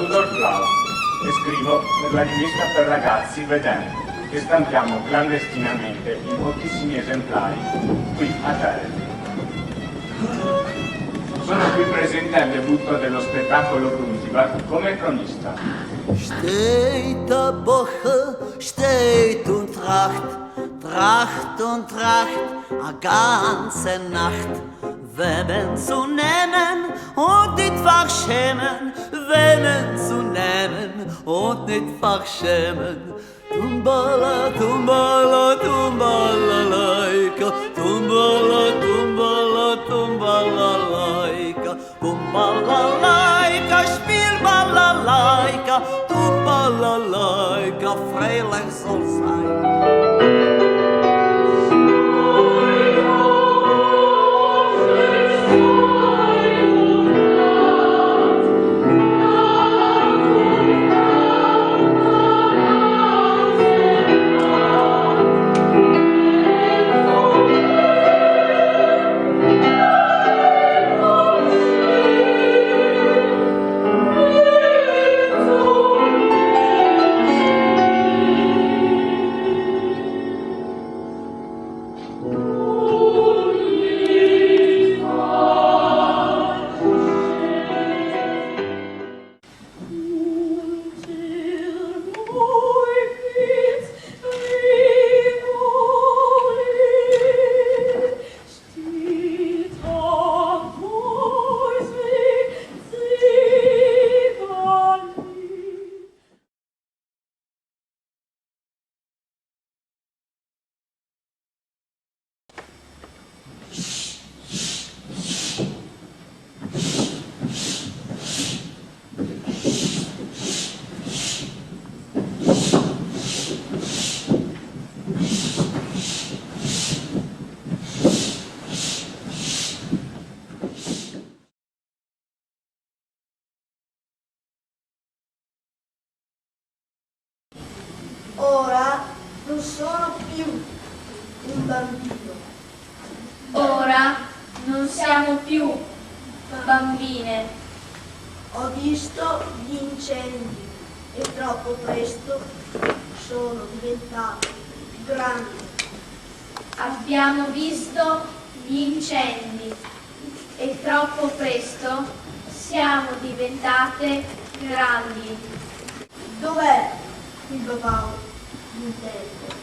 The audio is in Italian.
Rudolf Blau e scrivo per la rivista per ragazzi Vedente, che stampiamo clandestinamente in pochissimi esemplari qui a Terni. Sono qui presente al debutto dello spettacolo Brunzibar come cronista. Steht der Boche, steht und tracht, tracht und tracht, a ganze Nacht. Wemmen zu nehmen und nicht verschämen, wemmen zu nehmen und nicht verschämen. Tumbala, tumbala, tumbala, laika, tumbala, tumbala, tumbala, laika, tumbala, laika, spiel balalaika, tumbala, laika, freilich soll sein. Ora non sono più un bambino. Ora non siamo più bambine. Ho visto gli incendi e troppo presto sono diventate grandi. Abbiamo visto gli incendi e troppo presto siamo diventate grandi. Dov'è il babau di un tempo?